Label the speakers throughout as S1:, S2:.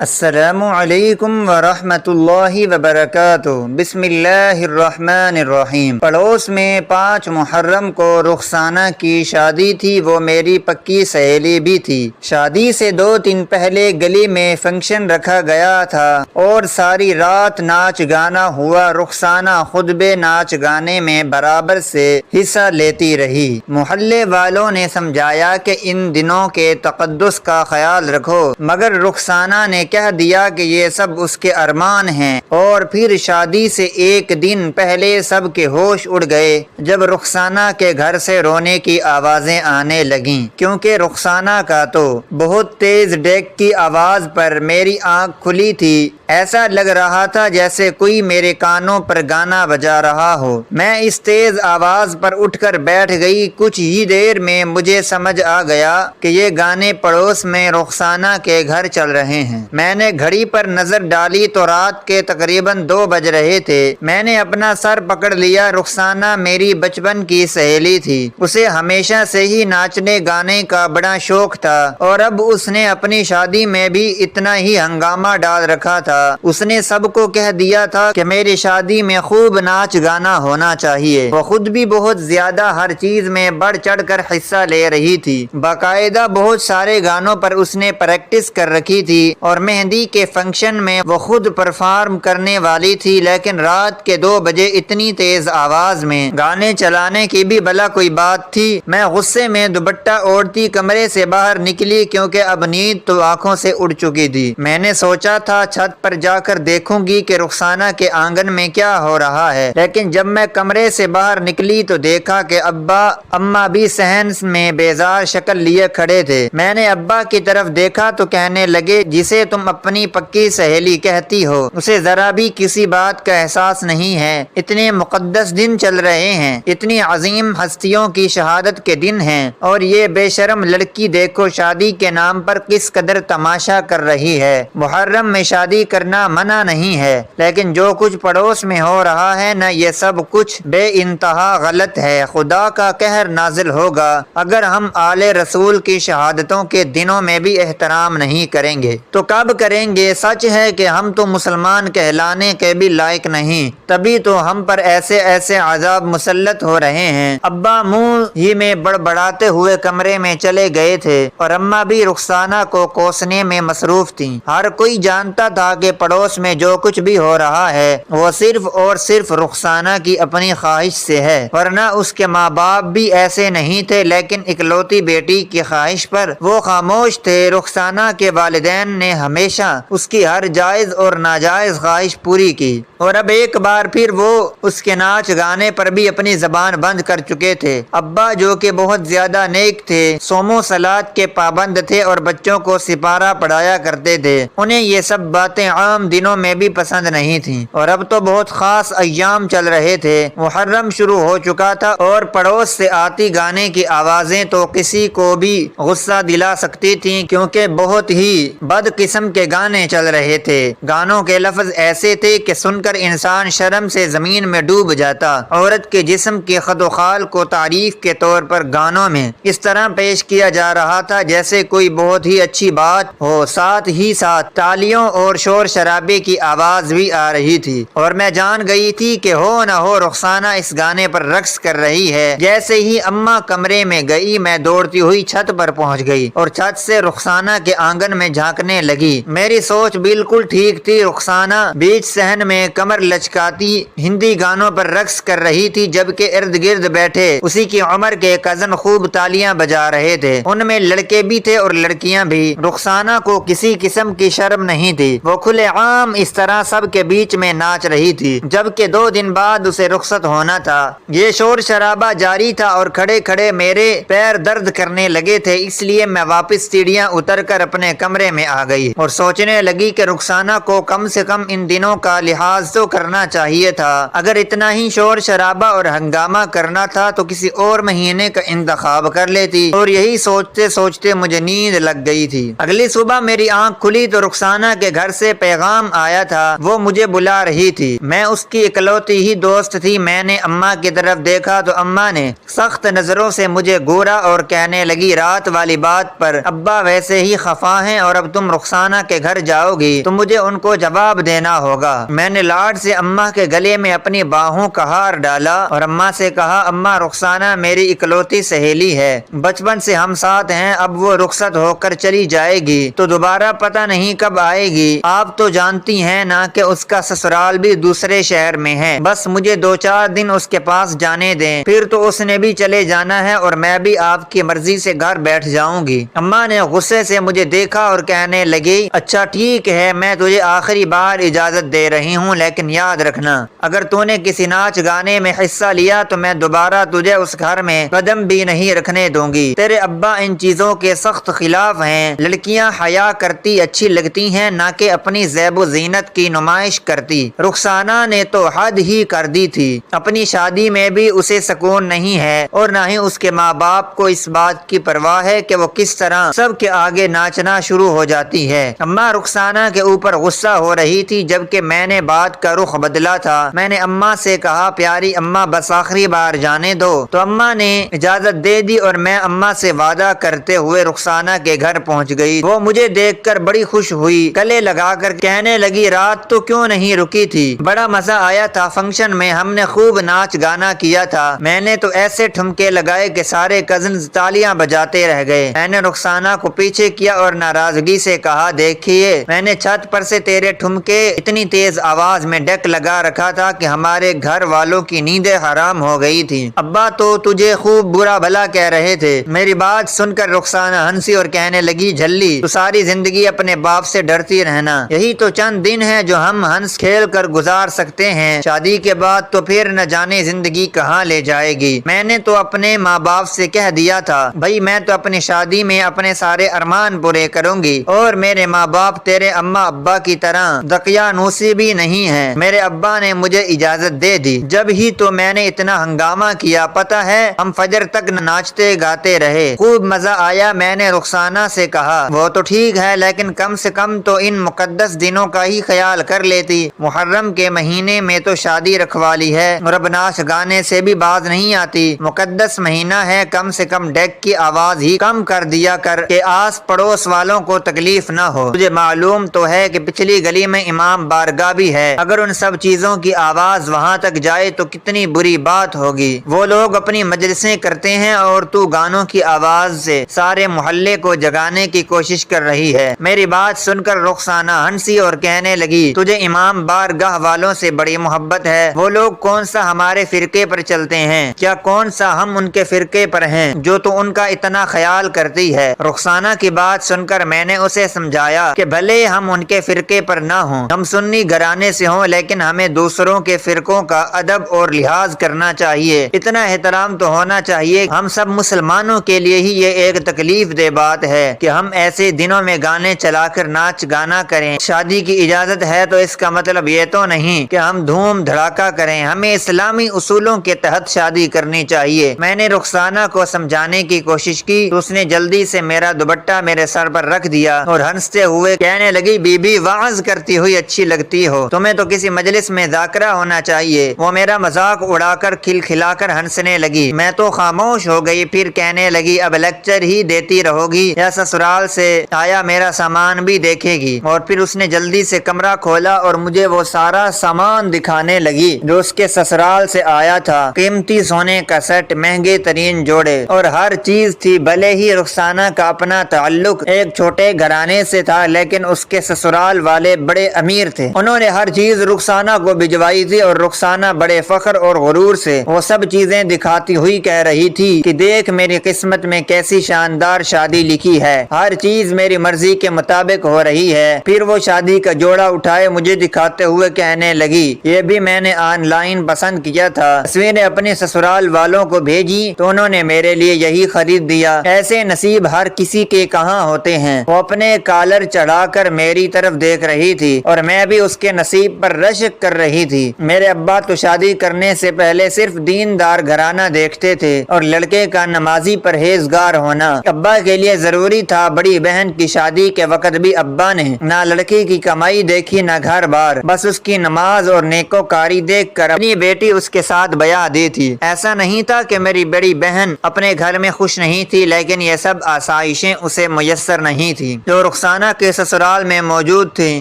S1: السلام علیکم ورحمۃ اللہ وبرکاتہ۔ بسم اللہ الرحمن الرحیم۔ پڑوس میں 5 محرم کو رخسانہ کی شادی تھی، وہ میری پکی سہیلی بھی تھی۔ شادی سے 2 دن پہلے گلی میں فنکشن رکھا گیا تھا اور ساری رات ناچ گانا ہوا۔ رخسانہ خود بھی ناچ گانے میں برابر سے حصہ لیتی رہی۔ محلے والوں نے سمجھایا کہ ان دنوں کے تقدس کا خیال رکھو، مگر رخسانہ نے کہہ دیا کہ یہ سب اس کے ارمان ہیں، اور پھر شادی سے 1 دن پہلے سب کے ہوش اڑ گئے جب رخسانہ کے گھر سے رونے کی آوازیں آنے لگیں، کیونکہ رخسانہ کا تو بہت تیز ڈیک کی آواز پر میری آنکھ کھلی تھی۔ ایسا لگ رہا تھا جیسے کوئی میرے کانوں پر گانا بجا رہا ہو۔ میں اس تیز آواز پر اٹھ کر بیٹھ گئی۔ کچھ ہی دیر میں مجھے سمجھ آ گیا کہ یہ گانے پڑوس میں رخسانہ کے گھر چل رہے ہیں۔ میں نے گھڑی پر نظر ڈالی تو رات کے تقریباً 2 بج رہے تھے۔ میں نے اپنا سر پکڑ لیا۔ رخسانہ میری بچپن کی سہیلی تھی، اسے ہمیشہ سے ہی ناچنے گانے کا بڑا شوق تھا، اور اب اس نے اپنی شادی میں بھی اتنا ہی ہنگامہ ڈال رکھا تھا۔ اس نے سب کو کہہ دیا تھا کہ میری شادی میں خوب ناچ گانا ہونا چاہیے۔ وہ خود بھی بہت زیادہ ہر چیز میں بڑھ چڑھ کر حصہ لے رہی تھی۔ باقاعدہ بہت سارے گانوں پر اس نے پریکٹس کر رکھی تھی، اور مہندی کے فنکشن میں وہ خود پرفارم کرنے والی تھی، لیکن رات کے 2 بجے اتنی تیز آواز میں گانے چلانے کی بھی بھلا کوئی بات تھی؟ میں غصے میں دوپٹہ اوڑھتی کمرے سے باہر نکلی، کیونکہ اب نیند تو آنکھوں سے اڑ چکی تھی۔ میں نے سوچا تھا چھت پر جا کر دیکھوں گی کہ رخسانہ کے آنگن میں کیا ہو رہا ہے، لیکن جب میں کمرے سے باہر نکلی تو دیکھا کہ ابا اماں بھی صحن میں بیزار شکل لیے کھڑے تھے۔ میں نے ابا کی طرف دیکھا تو کہنے لگے، جسے تم اپنی پکی سہیلی کہتی ہو، اسے ذرا بھی کسی بات کا احساس نہیں ہے۔ اتنے مقدس دن چل رہے ہیں، اتنی عظیم ہستیوں کی شہادت کے دن ہیں، اور یہ بے شرم لڑکی دیکھو شادی کے نام پر کس قدر تماشا کر رہی ہے۔ محرم میں شادی کرنا منع نہیں ہے، لیکن جو کچھ پڑوس میں ہو رہا ہے نا، یہ سب کچھ بے انتہا غلط ہے۔ خدا کا قہر نازل ہوگا اگر ہم آل رسول کی شہادتوں کے دنوں میں بھی احترام نہیں کریں گے تو کب کریں گے؟ سچ ہے کہ ہم تو مسلمان کہلانے کے بھی لائق نہیں، تبھی تو ہم پر ایسے ایسے عذاب مسلط ہو رہے ہیں۔ ابا منہ ہی میں بڑبڑاتے ہوئے کمرے میں چلے گئے تھے، اور اماں بھی رخسانہ کو کوسنے میں مصروف تھیں۔ ہر کوئی جانتا تھا کہ پڑوس میں جو کچھ بھی ہو رہا ہے وہ صرف اور صرف رخسانہ کی اپنی خواہش سے ہے، ورنہ اس کے ماں باپ بھی ایسے نہیں تھے، لیکن اکلوتی بیٹی کی خواہش پر وہ خاموش تھے۔ رخسانہ کے والدین نے ہمیشہ اس کی ہر جائز اور ناجائز خواہش پوری کی، اور اب ایک بار پھر وہ اس کے ناچ گانے پر بھی اپنی زبان بند کر چکے تھے۔ ابا جو کہ بہت زیادہ نیک تھے، صوم و صلات کے پابند تھے، اور بچوں کو سپارہ پڑھایا کرتے تھے، انہیں یہ سب باتیں عام دنوں میں بھی پسند نہیں تھیں، اور اب تو بہت خاص ایام چل رہے تھے۔ محرم شروع ہو چکا تھا، اور پڑوس سے آتی گانے کی آوازیں تو کسی کو بھی غصہ دلا سکتی تھیں، کیونکہ بہت ہی بد قسم کے گانے چل رہے تھے۔ گانوں کے لفظ ایسے تھے کہ سن کر انسان شرم سے زمین میں ڈوب جاتا۔ عورت کے جسم کے خد و خال کو تعریف کے طور پر گانوں میں اس طرح پیش کیا جا رہا تھا جیسے کوئی بہت ہی اچھی بات ہو، ساتھ ہی ساتھ تالیوں اور شور شرابے کی آواز بھی آ رہی تھی، اور میں جان گئی تھی کہ ہو نہ ہو رخسانہ اس گانے پر رقص کر رہی ہے۔ جیسے ہی اماں کمرے میں گئی، میں دوڑتی ہوئی چھت پر پہنچ گئی اور چھت سے رخسانہ کے آنگن میں جھانکنے لگی۔ میری سوچ بالکل ٹھیک تھی۔ رخسانہ بیچ صحن میں کمر لچکاتی ہندی گانوں پر رقص کر رہی تھی، جبکہ ارد گرد بیٹھے اسی کی عمر کے کزن خوب تالیاں بجا رہے تھے۔ ان میں لڑکے بھی تھے اور لڑکیاں بھی۔ رخسانہ کو کسی قسم کی شرم نہیں تھی، وہ کھلے عام اس طرح سب کے بیچ میں ناچ رہی تھی، جبکہ 2 دن بعد اسے رخصت ہونا تھا۔ یہ شور شرابہ جاری تھا، اور کھڑے کھڑے میرے پیر درد کرنے لگے تھے، اس لیے میں واپس سیڑھیاں اتر کر اپنے کمرے میں آ گئی اور سوچنے لگی کہ رخسانہ کو کم سے کم ان دنوں کا لحاظ آغاز تو کرنا چاہیے تھا۔ اگر اتنا ہی شور شرابہ اور ہنگامہ کرنا تھا تو کسی اور مہینے کا انتخاب کر لیتی، اور یہی سوچتے سوچتے مجھے نیند لگ گئی تھی۔ اگلی صبح میری آنکھ کھلی تو رخسانہ کے گھر سے پیغام آیا تھا، وہ مجھے بلا رہی تھی۔ میں اس کی اکلوتی ہی دوست تھی۔ میں نے اماں کی طرف دیکھا تو اماں نے سخت نظروں سے مجھے گھورا اور کہنے لگی، رات والی بات پر ابا ویسے ہی خفا ہیں، اور اب تم رخسانہ کے گھر جاؤ گی تو مجھے ان کو جواب دینا ہوگا۔ میں نے لاڈ سے اماں کے گلے میں اپنی باہوں کا ہار ڈالا اور اماں سے کہا، اماں رخسانہ میری اکلوتی سہیلی ہے، بچپن سے ہم ساتھ ہیں، اب وہ رخصت ہو کر چلی جائے گی تو دوبارہ پتہ نہیں کب آئے گی۔ آپ تو جانتی ہیں نا کہ اس کا سسرال بھی دوسرے شہر میں ہے، بس مجھے 2-4 دن اس کے پاس جانے دیں، پھر تو اس نے بھی چلے جانا ہے اور میں بھی آپ کی مرضی سے گھر بیٹھ جاؤں گی۔ اماں نے غصے سے مجھے دیکھا اور کہنے لگی، اچھا ٹھیک ہے، میں تجھے آخری بار اجازت دے رہی ہوں، لیکن یاد رکھنا اگر تو نے کسی ناچ گانے میں حصہ لیا تو میں دوبارہ تجھے اس گھر میں قدم بھی نہیں رکھنے دوں گی۔ تیرے ابا ان چیزوں کے سخت خلاف ہیں۔ لڑکیاں حیا کرتی اچھی لگتی ہیں، نہ کہ اپنی زیب و زینت کی نمائش کرتی۔ رخسانہ نے تو حد ہی کر دی تھی، اپنی شادی میں بھی اسے سکون نہیں ہے اور نہ ہی اس کے ماں باپ کو اس بات کی پرواہ ہے کہ وہ کس طرح سب کے آگے ناچنا شروع ہو جاتی ہے۔ اماں رخسانہ کے اوپر غصہ ہو رہی تھی، جبکہ میں نے بات کا رخ بدلا تھا۔ میں نے اماں سے کہا، پیاری اماں بس آخری بار جانے دو، تو اماں نے اجازت دے دی اور میں اماں سے وعدہ کرتے ہوئے رخسانہ کے گھر پہنچ گئی۔ وہ مجھے دیکھ کر بڑی خوش ہوئی، گلے لگا کر کہنے لگی، رات تو کیوں نہیں رکی تھی؟ بڑا مزہ آیا تھا، فنکشن میں ہم نے خوب ناچ گانا کیا تھا، میں نے تو ایسے ٹھمکے لگائے کہ سارے کزنز تالیاں بجاتے رہ گئے۔ میں نے رخسانہ کو پیچھے کیا اور ناراضگی سے کہا، دیکھیے میں نے چھت پر سے تیرے ٹھمکے اتنی تیز آواز میں ڈیک لگا رکھا تھا کہ ہمارے گھر والوں کی نیندیں حرام ہو گئی تھی۔ ابا تو تجھے خوب برا بھلا کہہ رہے تھے۔ میری بات سن کر رخسانہ ہنسی اور کہنے لگی، جھلی تو ساری زندگی اپنے باپ سے ڈرتی رہنا، یہی تو چند دن ہے جو ہم ہنس کھیل کر گزار سکتے ہیں، شادی کے بعد تو پھر نہ جانے زندگی کہاں لے جائے گی۔ میں نے تو اپنے ماں باپ سے کہہ دیا تھا، بھائی میں تو اپنی شادی میں اپنے سارے ارمان پورے کروں گی، اور میرے ماں باپ تیرے اماں ابا کی طرح دقیانوسی بھی نہیں ہیں۔ میرے ابا نے مجھے اجازت دے دی، جب ہی تو میں نے اتنا ہنگامہ کیا، پتہ ہے ہم فجر تک ناچتے گاتے رہے، خوب مزہ آیا۔ میں نے رخسانہ سے کہا، وہ تو ٹھیک ہے، لیکن کم سے کم تو ان مقدس دنوں کا ہی خیال کر لیتی، محرم کے مہینے میں تو شادی رکھوا لی ہے اور اب ناچ گانے سے بھی باز نہیں آتی، مقدس مہینہ ہے، کم سے کم ڈیک کی آواز ہی کم کر دیا کر کہ آس پڑوس والوں کو تکلیف نہ ہو۔ مجھے معلوم تو ہے کہ پچھلی گلی میں امام بارگاہ بھی ہے، اگر ان سب چیزوں کی آواز وہاں تک جائے تو کتنی بری بات ہوگی۔ وہ لوگ اپنی مجلسیں کرتے ہیں اور تو گانوں کی آواز سے سارے محلے کو جگانے کی کوشش کر رہی ہے۔ میری بات سن کر رخسانہ ہنسی اور کہنے لگی، تجھے امام بارگاہ والوں سے بڑی محبت ہے، وہ لوگ کون سا ہمارے فرقے پر چلتے ہیں، کیا کون سا ہم ان کے فرقے پر ہیں جو تو ان کا اتنا خیال کرتی ہے۔ رخسانہ کی بات سن کر میں نے اسے سمجھایا کہ بھلے ہم ان کے فرقے پر نہ ہوں، ہم سنی گھرانے سے ہوں، لیکن ہمیں دوسروں کے فرقوں کا ادب اور لحاظ کرنا چاہیے، اتنا احترام تو ہونا چاہیے۔ ہم سب مسلمانوں کے لیے ہی یہ ایک تکلیف دہ بات ہے کہ ہم ایسے دنوں میں گانے چلا کر ناچ گانا کریں۔ شادی کی اجازت ہے تو اس کا مطلب یہ تو نہیں کہ ہم دھوم دھڑاکہ کریں، ہمیں اسلامی اصولوں کے تحت شادی کرنی چاہیے۔ میں نے رخسانہ کو سمجھانے کی کوشش کی تو اس نے جلدی سے میرا دوپٹہ میرے سر پر رکھ دیا اور ہنستے ہوئے کہنے لگی، بی بی واعظ کرتی ہوئی اچھی لگتی ہو، تمہیں تو کسی مجلس میں ذاکرہ ہونا چاہیے۔ وہ میرا مذاق اڑا کر کھلکھلا کر ہنسنے لگی، میں تو خاموش ہو گئی، پھر کہنے لگی، اب لیکچر ہی دیتی رہو گی یا سسرال سے آیا میرا سامان بھی دیکھے گی؟ اور پھر اس نے جلدی سے کمرہ کھولا اور مجھے وہ سارا سامان دکھانے لگی جو اس کے سسرال سے آیا تھا، قیمتی سونے کا سیٹ، مہنگے ترین جوڑے اور ہر چیز تھی۔ بھلے ہی رخسانہ کا اپنا تعلق ایک چھوٹے گھرانے سے تھا، لیکن اس کے سسرال والے بڑے امیر تھے، انہوں نے ہر چیز رخسانہ کو بھجوائی تھی اور رخسانہ بڑے فخر اور غرور سے وہ سب چیزیں دکھاتی ہوئی کہہ رہی تھی کہ دیکھ میری قسمت میں کیسی شاندار شادی لکھی ہے، ہر چیز میری مرضی کے مطابق ہو رہی ہے۔ پھر وہ شادی کا جوڑا اٹھائے مجھے دکھاتے ہوئے کہنے لگی، یہ بھی میں نے آن لائن پسند کیا تھا، تصویریں اپنے سسرال والوں کو بھیجی تو انہوں نے میرے لیے یہی خرید دیا۔ ایسے نصیب ہر کسی کے کہاں ہوتے ہیں۔ وہ اپنے کالر چڑھا کر میری طرف دیکھ رہی تھی اور میں بھی اس کے نصیب پر رشک کر رہی تھی۔ میرے ابا تو شادی کرنے سے پہلے صرف دیندار گھرانہ دیکھتے تھے اور لڑکے کا نمازی پرہیزگار ہونا۔ ابا کے لیے ضروری تھا۔ بڑی بہن کی شادی کے وقت بھی ابا نے نہ لڑکی کی کمائی دیکھی نہ گھر بار، بس اس کی نماز اور نیکوکاری دیکھ کر اپنی بیٹی اس کے ساتھ بیاہ دی تھی۔ ایسا نہیں تھا کہ میری بڑی بہن اپنے گھر میں خوش نہیں تھی، لیکن یہ سب آسائشیں اسے میسر نہیں تھی جو رخسانہ کے سسرال میں موجود تھی۔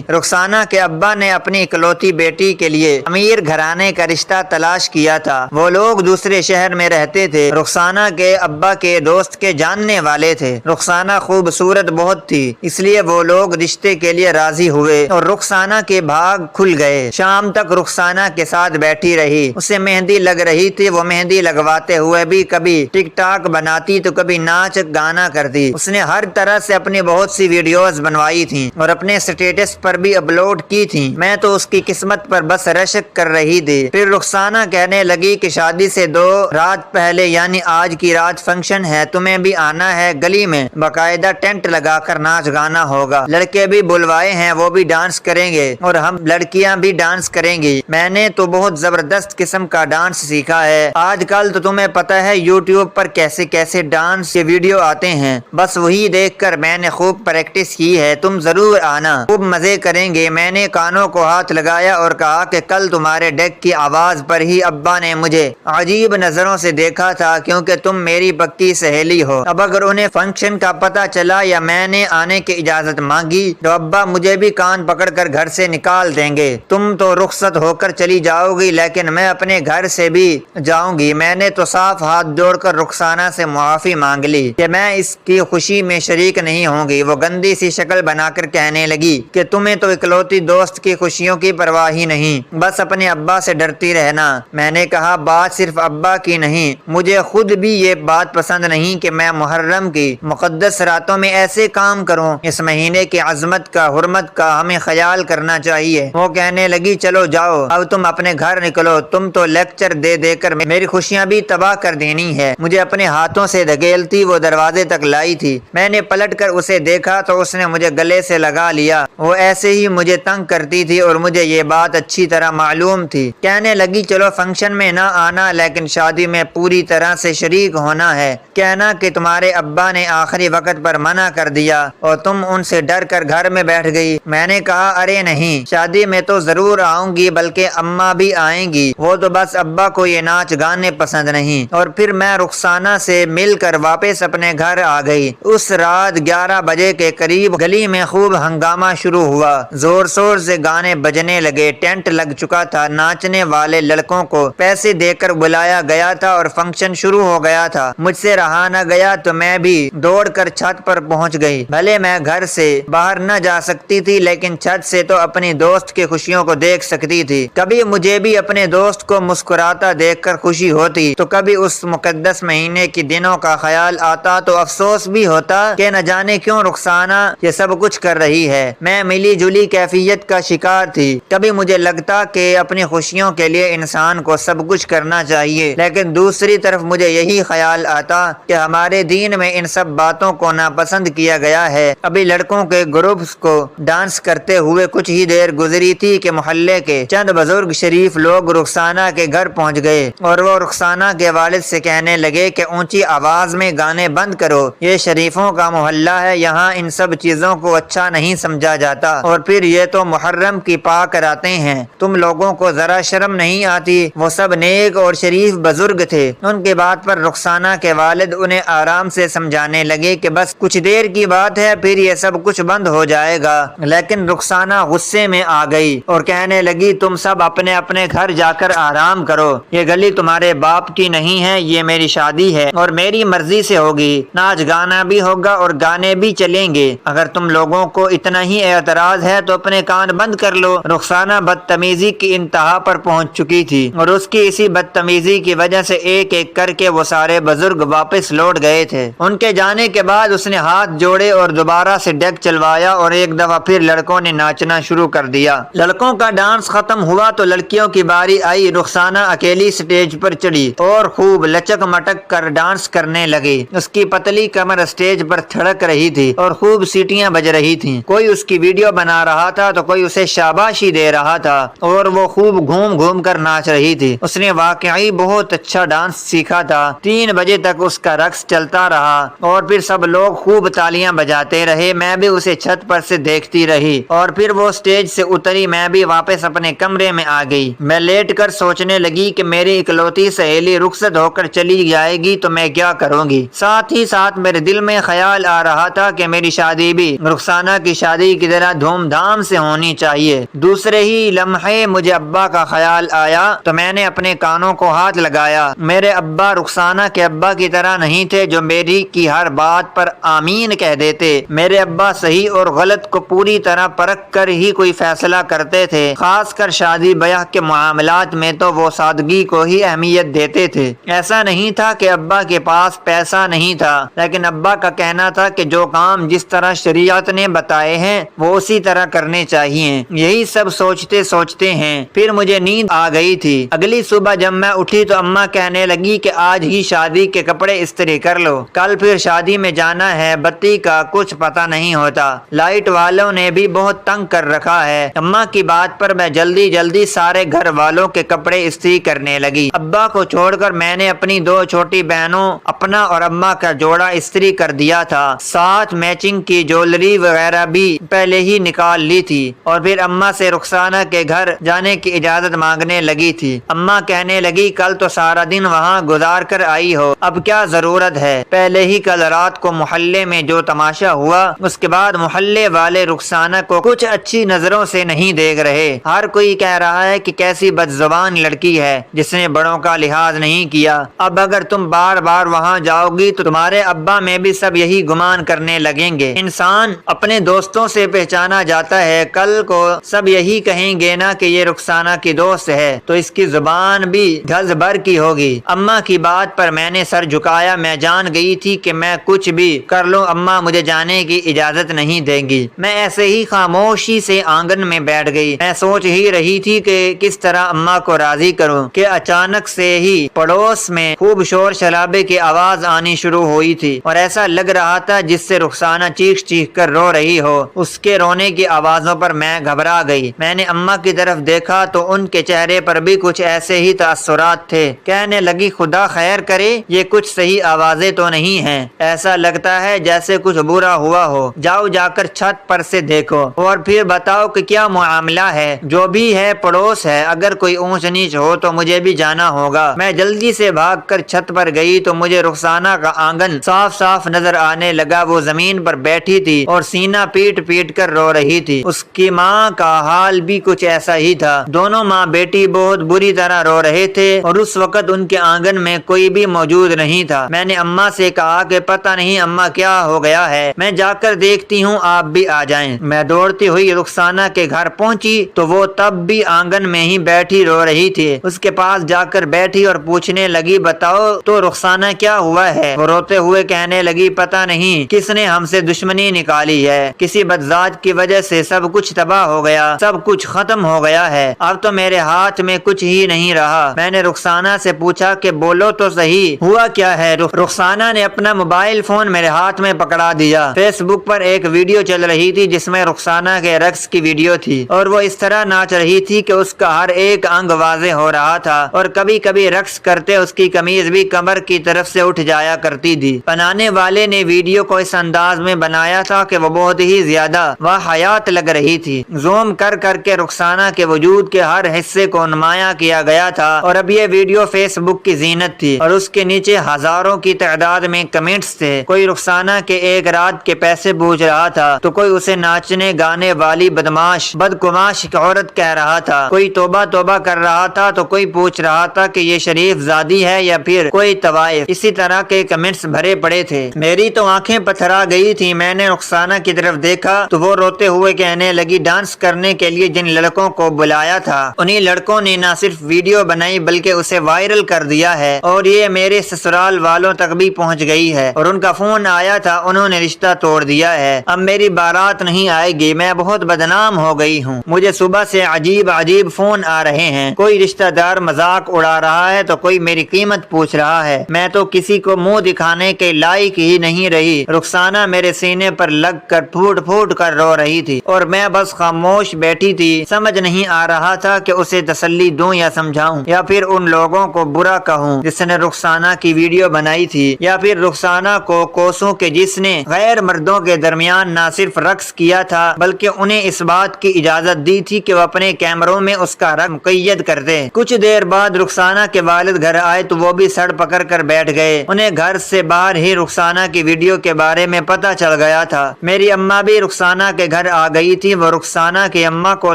S1: رخسانہ کے ابا نے اپنی اکلوتی بیٹی کے لیے امیر گھرانے کا رشتہ تلاش کیا تھا۔ وہ لوگ دوسرے شہر میں رہتے تھے، رخسانہ کے ابا کے دوست کے جاننے والے تھے۔ رخسانہ خوبصورت بہت تھی، اس لیے وہ لوگ رشتے کے لیے راضی ہوئے اور رخسانہ کے بھاگ کھل گئے۔ شام تک رخسانہ کے ساتھ بیٹھی رہی، اسے مہندی لگ رہی تھی۔ وہ مہندی لگواتے ہوئے بھی کبھی ٹک ٹاک بناتی تو کبھی ناچ گانا کرتی۔ اس نے ہر طرح سے اپنی بہت سی ویڈیوز بنوائی تھیں اور اپنے سٹیٹس پر بھی اپلوڈ کی تھیں۔ میں تو اس کی قسمت پر بس رشک کر رہی تھی۔ پھر رخسانہ کہنے لگی کہ شادی سے 2 رات پہلے یعنی آج کی رات فنکشن ہے، تمہیں بھی آنا ہے۔ گلی میں باقاعدہ ٹینٹ لگا کر ناچ گانا ہوگا، لڑکے بھی بلوائے ہیں، وہ بھی ڈانس کریں گے اور ہم لڑکیاں بھی ڈانس کریں گی۔ میں نے تو بہت زبردست قسم کا ڈانس سیکھا ہے۔ آج کل تو تمہیں پتہ ہے یوٹیوب پر کیسے کیسے ڈانس کے ویڈیو آتے ہیں، بس وہی دیکھ کر میں نے خوب پریکٹس کی ہے۔ تم ضرور آنا، خوب مزے کریں گے۔ میں نے کانوں کو ہاتھ لگایا اور کہا کہ کل تمہارے ڈیک کی آواز پر ہی ابا نے مجھے عجیب نظروں سے دیکھا تھا، کیونکہ تم میری پکی سہیلی ہو۔ اب اگر انہیں فنکشن کا پتہ چلا یا میں نے آنے کی اجازت مانگی تو ابا مجھے بھی کان پکڑ کر گھر سے نکال دیں گے۔ تم تو رخصت ہو کر چلی جاؤ گی، لیکن میں اپنے گھر سے بھی جاؤں گی۔ میں نے تو صاف ہاتھ جوڑ کر رخسانہ سے معافی مانگ لی کہ میں اس کی خوشی میں شریک نہیں ہوں گی۔ وہ گندی سی شکل بنا کر کہنے لگی کہ تمہیں تو اکلوتی دوست کی خوشیوں کی پرواہ ہی نہیں، بس اپنے ابا سے ڈرتی رہنا۔ میں نے کہا بات صرف ابا کی نہیں، مجھے خود بھی یہ بات پسند نہیں کہ میں محرم کی مقدس راتوں میں ایسے کام کروں۔ اس مہینے کی عظمت کا، حرمت کا ہمیں خیال کرنا چاہیے۔ وہ کہنے لگی چلو جاؤ، اب تم اپنے گھر نکلو، تم تو لیکچر دے دے کر میری خوشیاں بھی تباہ کر دینی ہے۔ مجھے اپنے ہاتھوں سے دھکیلتی وہ دروازے تک لائی تھی۔ میں نے پلٹ کر اسے دیکھا تو اس نے مجھے گلے سے لگا لیا۔ وہ ایسے ہی مجھے تنگ کرتی تھی اور مجھے یہ بات اچھی طرح معلوم تھی۔ کہنے لگی چلو فنکشن میں نہ آنا، لیکن شادی میں پوری طرح سے شریک ہونا ہے۔ کہنا کہ تمہارے ابا نے آخری وقت پر منع کر دیا اور تم ان سے ڈر کر گھر میں بیٹھ گئی۔ میں نے کہا ارے نہیں، شادی میں تو ضرور آؤں گی، بلکہ اماں بھی آئیں گی، وہ تو بس ابا کو یہ ناچ گانے پسند نہیں۔ اور پھر میں رخسانہ سے مل کر واپس اپنے گھر آ گئی۔ اس رات 11 بجے کے قریب گلی میں خوب ہنگامہ شروع ہوا، زور شور سے گانے بجنے لگے، ٹینٹ لگ چکا تھا، ناچنے والے لڑکوں کو پیسے دے کر بلایا گیا تھا اور فنکشن شروع ہو گیا تھا۔ مجھ سے رہا نہ گیا تو میں بھی دوڑ کر چھت پر پہنچ گئی۔ بھلے میں گھر سے باہر نہ جا سکتی تھی، لیکن چھت سے تو اپنی دوست کی خوشیوں کو دیکھ سکتی تھی۔ کبھی مجھے بھی اپنے دوست کو مسکراتا دیکھ کر خوشی ہوتی تو کبھی اس مقدس مہینے کے دنوں کا خیال آتا تو افسوس بھی ہوتا کہ نہ جانے کیوں رخسانہ یہ سب کچھ کر رہی ہے۔ میں ملی جلی کیفیت کا شکار تھی۔ کبھی مجھے لگتا کہ اپنی خوشیوں کے لیے انسان کو سب کچھ کرنا چاہیے، لیکن دوسری طرف مجھے یہی خیال آتا کہ ہمارے دین میں ان سب باتوں کو ناپسند کیا گیا ہے۔ ابھی لڑکوں کے گروپس کو ڈانس کرتے ہوئے کچھ ہی دیر گزری تھی کہ محلے کے چند بزرگ شریف لوگ رخسانہ کے گھر پہنچ گئے اور وہ رخسانہ کے والد سے کہنے لگے کہ اونچی آواز میں گانے بند کرو، یہ شریفوں کا محلہ ہے، یہاں ان سب چیزوں کو اچھا نہیں سمجھا جاتا، اور پھر یہ تو محرم کی پاک راتیں ہیں، تم لوگوں کو ذرا شرم نہیں آتی؟ وہ سب نیک اور شریف بزرگ تھے۔ ان کی بات پر رخسانہ کے والد انہیں آرام سے سمجھانے لگے کہ بس کچھ دیر کی بات ہے، پھر یہ سب کچھ بند ہو جائے گا۔ لیکن رخسانہ غصے میں آ گئی اور کہنے لگی تم سب اپنے اپنے گھر جا کر آرام کرو، یہ گلی تمہارے باپ کی نہیں ہے، یہ میری شادی ہے اور میری مرضی سے ہوگی، ناچ گانا بھی ہوگا اور گانے بھی چلیں گے، اگر تم لوگوں کو اتنا ہی اعتراض ہے تو اپنے کان بند کر لو۔ رخسانہ بدتمیزی کی انتہا پر پہنچ چکی تھی اور اس کی اسی بدتمیزی کی وجہ سے ایک ایک کر کے وہ سارے بزرگ واپس لوٹ گئے تھے۔ ان کے جانے کے بعد اس نے ہاتھ جوڑے اور دوبارہ سے ڈیک چلوایا اور ایک دفعہ پھر لڑکوں نے ناچنا شروع کر دیا۔ لڑکوں کا ڈانس ختم ہوا تو لڑکیوں کی باری آئی۔ رخسانہ اکیلی سٹیج پر چڑھی اور خوب لچک مٹک کر ڈانس کرنے لگی۔ اس کی پتلی کمر سٹیج پر تھڑک رہی تھی اور خوب سیٹیاں بج رہی تھیں۔ کوئی اس کی ویڈیو بنا رہا تھا تو کوئی اسے شاباشی شاباشی دے رہا تھا اور وہ خوب گھوم گھوم کر ناچ رہی تھی۔ اس نے واقعی بہت اچھا ڈانس سیکھا تھا۔ 3 بجے تک اس کا رقص چلتا رہا اور پھر سب لوگ خوب تالیاں بجاتے رہے۔ میں بھی اسے چھت پر سے دیکھتی رہی اور پھر وہ اسٹیج سے اتری۔ میں بھی واپس اپنے کمرے میں آ گئی۔ میں لیٹ کر سوچنے لگی کہ میری اکلوتی سہیلی رخصت ہو کر چلی جائے گی تو میں کیا کروں گی۔ ساتھ ہی ساتھ میرے دل میں خیال آ رہا تھا کہ میری شادی بھی رخسانہ کی شادی کی طرح دھوم دھام سے ہونی چاہیے۔ دوسرے ہی لمحے مجھے ابا کا خیال آیا تو میں نے اپنے کانوں کو ہاتھ لگایا۔ میرے ابا رخسانہ کے ابا کی طرح نہیں تھے جو میری کی ہر بات پر آمین کہہ دیتے۔ میرے ابا صحیح اور غلط کو پوری طرح پرکھ کر ہی کوئی فیصلہ کرتے تھے۔ خاص کر شادی بیاہ کے معاملات میں تو وہ سادگی کو ہی اہمیت دیتے تھے۔ ایسا نہیں تھا کہ ابا کے پاس پیسہ نہیں تھا، لیکن ابا کا کہنا تھا کہ جو کام جس طرح شریعت نے بتائے ہیں وہ اسی طرح کرنے چاہیے۔ یہی سب سوچتے سوچتے ہیں پھر مجھے نیند آ گئی تھی۔ اگلی صبح جب میں اٹھی تو اماں کہنے لگی کہ آج ہی شادی کے کپڑے استری کر لو، کل پھر شادی میں جانا ہے۔ بتی کا کچھ پتہ نہیں ہوتا، لائٹ والوں نے بھی بہت تنگ کر رکھا ہے۔ اماں کی بات پر میں جلدی جلدی سارے گھر والوں کے کپڑے استری کرنے لگی۔ ابا کو چھوڑ کر میں نے اپنی 2 چھوٹی بہنوں، اپنا اور اماں کا جوڑا استری کر دیا تھا۔ ساتھ میچنگ کی جولری وغیرہ بھی پہلے ہی نکال لی تھی اور پھر اماں سے رخسانہ کے گھر جانے کی اجازت مانگنے لگی تھی۔ اماں کہنے لگی کل تو سارا دن وہاں گزار کر آئی ہو، اب کیا ضرورت ہے؟ پہلے ہی کل رات کو محلے میں جو تماشا ہوا اس کے بعد محلے والے رخسانہ کو کچھ اچھی نظروں سے نہیں دیکھ رہے۔ ہر کوئی کہہ رہا ہے کہ کیسی بدزبان لڑکی ہے جس نے بڑوں کا لحاظ نہیں کیا۔ اب اگر تم بار بار وہاں جاؤ گی تو تمہارے ابا میں بھی سب یہی گمان کرنے لگیں گے۔ انسان اپنے دوستوں سے پہچانا جاتا ہے، کل کو سب یہی کہیں گے نا کہ یہ رخسانہ کی دوست ہے تو اس کی زبان بھی گز بھر کی ہوگی۔ اماں کی بات پر میں نے سر جھکایا۔ میں جان گئی تھی کہ میں کچھ بھی کر لوں اماں مجھے جانے کی اجازت نہیں دیں گی۔ میں ایسے ہی خاموشی سے آنگن میں بیٹھ گئی۔ میں سوچ ہی رہی تھی کہ کس طرح اماں کو راضی کروں کہ اچانک سے ہی پڑوس میں خوب شور شرابے کی آواز آنی شروع ہوئی تھی اور ایسا لگ رہا تھا جس سے رخسانہ چیخ چیخ کر رو رہی ہو۔ اس کے رونے کی آوازوں پر میں گھبرا گئی۔ میں نے اماں کی طرف دیکھا تو ان کے چہرے پر بھی کچھ ایسے ہی تاثرات تھے۔ کہنے لگی خدا خیر کرے، یہ کچھ صحیح آوازیں تو نہیں ہیں، ایسا لگتا ہے جیسے کچھ برا ہوا ہو۔ جاؤ جا کر چھت پر سے دیکھو اور پھر بتاؤ کہ کیا معاملہ ہے۔ جو بھی ہے پڑوس ہے، اگر کوئی اونچ نیچ ہو تو مجھے بھی جانا ہوگا۔ میں جلدی سے بھاگ کر چھت پر گئی تو مجھے رخسانہ کا آنگن صاف صاف نظر آنے لگا۔ وہ زمین پر بیٹھی تھی اور سینہ پیٹ پیٹ کر رو رہی تھی۔ اس کی ماں کا حال بھی کچھ ایسا ہی تھا۔ دونوں ماں بیٹی بہت بری طرح رو رہے تھے اور اس وقت ان کے آنگن میں کوئی بھی موجود نہیں تھا۔ میں نے اماں سے کہا کہ پتہ نہیں اماں کیا ہو گیا ہے، میں جا کر دیکھتی ہوں، آپ بھی آ جائیں۔ میں دوڑتی ہوئی رخسانہ کے گھر پہنچی تو وہ تب بھی آنگن میں ہی بیٹھی رو رہی تھی۔ اس کے پاس جا کر بیٹھی اور پوچھنے لگی بتاؤ تو رخسانہ کیا ہوا ہے؟ وہ روتے ہوئے کہنے لگی پتہ نہیں کس نے ہم سے دشمنی نکالی ہے، کسی بدذات کی وجہ سے سب کچھ تباہ ہو گیا، سب کچھ ختم ہو گیا ہے، اب تو میرے ہاتھ میں کچھ ہی نہیں رہا۔ میں نے رخسانہ سے پوچھا کہ بولو تو صحیح ہوا کیا ہے؟ رخسانہ نے اپنا موبائل فون میرے ہاتھ میں پکڑا دیا۔ فیس بک پر ایک ویڈیو چل رہی تھی جس میں رخسانہ کے رقص کی ویڈیو تھی اور وہ اس طرح ناچ رہی تھی کہ اس کا ہر ایک انگ واضح ہو رہا تھا اور کبھی کبھی رقص کرتے اس کی قمیض بھی کمر کی طرف سے اٹھ جایا کرتی تھی۔ بنانے والے نے ویڈیو کو اس انداز میں بنایا تھا کہ وہ بہت ہی زیادہ واحیات لگ رہی تھی۔ زوم کر کر کے رخسانہ کے وجود کے ہر حصے کو نمایاں کیا گیا تھا اور اب یہ ویڈیو فیس بک کی زینت تھی اور اس کے نیچے ہزاروں کی تعداد میں کمنٹس تھے۔ کوئی رخسانہ کے ایک رات کے پیسے پوچھ رہا تھا تو کوئی اسے ناچنے گانے والی بدماش بدکماش عورت کہہ رہا تھا، کوئی توبہ توبہ کر رہا تھا تو کوئی پوچھ رہا تھا کہ یہ شریف زادی ہے یا پھر کوئی طوائف۔ اسی طرح کے کمنٹس بھرے پڑے تھے۔ میری تو آنکھیں پتھرا گئی تھی۔ میں نے رخسانہ کی طرف دیکھا تو وہ روتے ہوئے کہنے لگی ڈانس کرنے کے لیے جن لڑکوں کو بلایا تھا انہی لڑکوں نے نہ صرف ویڈیو بنائی بلکہ اسے وائرل کر دیا ہے اور یہ میرے سسرال والوں تک بھی پہنچ گئی ہے اور ان کا فون آیا تھا، انہوں نے رشتہ توڑ دیا ہے، اب میری بارات نہیں آئے گی، میں بہت بدنام ہو گئی ہوں۔ مجھے صبح سے عجیب عجیب فون آ رہے ہیں، کوئی رشتہ دار مذاق اڑا رہا ہے تو کوئی میری قیمت پوچھ رہا ہے، میں تو کسی کو منہ دکھانے کے لائق ہی نہیں رہی۔ رخسانہ میرے سینے پر لگ کر پھوٹ پھوٹ کر رو رہی تھی اور میں بس خاموش بیٹھی بیٹھی تھی، سمجھ نہیں آ رہا تھا کہ اسے تسلی دوں یا سمجھاؤں، یا پھر ان لوگوں کو برا کہوں جس نے رخسانہ کی ویڈیو بنائی تھی، یا پھر رخسانہ کو کوسوں کہ جس نے غیر مردوں کے درمیان نہ صرف رقص کیا تھا بلکہ انہیں اس بات کی اجازت دی تھی کہ وہ اپنے کیمروں میں اس کا رقص مقید کر دے۔ کچھ دیر بعد رخسانہ کے والد گھر آئے تو وہ بھی سڑ پکڑ کر بیٹھ گئے۔ انہیں گھر سے باہر ہی رخسانہ کی ویڈیو کے بارے میں پتہ چل گیا تھا۔ میری اماں بھی رخسانہ کے گھر آ گئی تھی۔ وہ رخسانہ کی اماں کو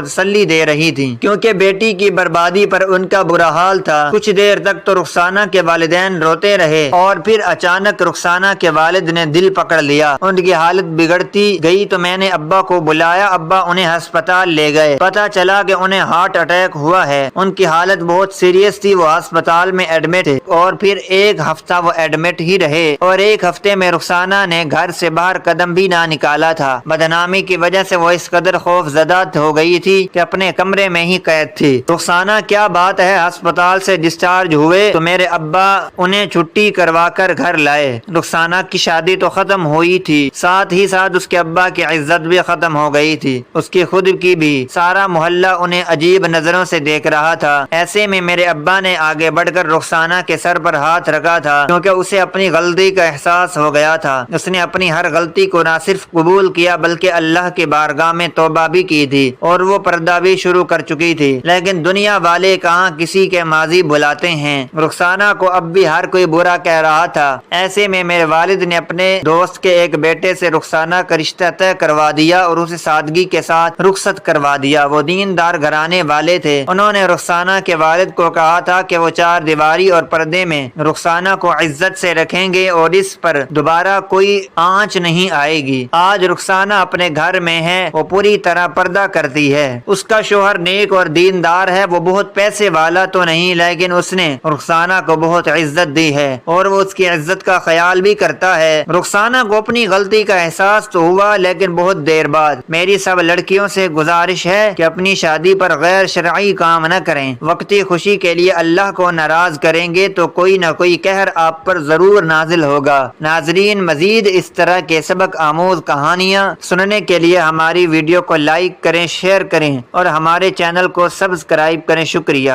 S1: تسلی دے رہی تھی کیونکہ بیٹی کی بربادی پر ان کا برا حال تھا۔ کچھ دیر تک تو رخسانہ کے والدین روتے رہے اور پھر اچانک رخسانہ کے والد نے دل پکڑ لیا۔ ان کی حالت بگڑتی گئی تو میں نے ابا کو بلایا۔ ابا انہیں ہسپتال لے گئے۔ پتہ چلا کہ انہیں ہارٹ اٹیک ہوا ہے۔ ان کی حالت بہت سیریس تھی۔ وہ ہسپتال میں ایڈمٹ تھے اور پھر ایک ہفتہ وہ ایڈمٹ ہی رہے اور ایک ہفتے میں رخسانہ نے گھر سے باہر قدم بھی نہ نکالا تھا۔ بدنامی کی وجہ سے وہ اس قدر خوف زدہ ہو گئی تھی کہ اپنے کمرے میں ہی قید تھی۔ رخسانہ کیا بات ہے، ہسپتال سے ڈسچارج ہوئے تو میرے ابا انہیں چھٹی کروا کر گھر لائے۔ رخسانہ کی شادی تو ختم ہوئی تھی، ساتھ ہی ساتھ اس کے ابا کی عزت بھی ختم ہو گئی تھی، اس کی خود کی بھی۔ سارا محلہ انہیں عجیب نظروں سے دیکھ رہا تھا۔ ایسے میں میرے ابا نے آگے بڑھ کر رخسانہ کے سر پر ہاتھ رکھا تھا کیونکہ اسے اپنی غلطی کا احساس ہو گیا تھا۔ اس نے اپنی ہر غلطی کو نہ صرف قبول کیا بلکہ اللہ کی بارگاہ میں توبہ بھی کی تھی اور وہ پردہ بھی شروع کر چکی تھی، لیکن دنیا والے کہاں کسی کے ماضی بھلاتے ہیں۔ رخسانہ کو اب بھی ہر کوئی برا کہہ رہا تھا۔ ایسے میں میرے والد نے اپنے دوست کے ایک بیٹے سے رخسانہ کا رشتہ طے کروا دیا اور اسے سادگی کے ساتھ رخصت کروا دیا۔ وہ دیندار گھرانے والے تھے۔ انہوں نے رخسانہ کے والد کو کہا تھا کہ وہ چار دیواری اور پردے میں رخسانہ کو عزت سے رکھیں گے اور اس پر دوبارہ کوئی آنچ نہیں آئے گی۔ آج رخسانہ اپنے گھر میں ہے، وہ پوری طرح پردہ کرتی ہے۔ اس کا شوہر نیک اور دیندار ہے۔ وہ بہت پیسے والا تو نہیں لیکن اس نے رخسانہ کو بہت عزت دی ہے اور وہ اس کی عزت کا خیال بھی کرتا ہے۔ رخسانہ کو اپنی غلطی کا احساس تو ہوا لیکن بہت دیر بعد۔ میری سب لڑکیوں سے گزارش ہے کہ اپنی شادی پر غیر شرعی کام نہ کریں۔ وقتی خوشی کے لیے اللہ کو ناراض کریں گے تو کوئی نہ کوئی قہر آپ پر ضرور نازل ہوگا۔ ناظرین، مزید اس طرح کے سبق آموز کہانیاں سننے کے لیے ہماری ویڈیو کو لائک کریں، شیئر کریں اور ہمارے چینل کو سبسکرائب کریں۔ شکریہ۔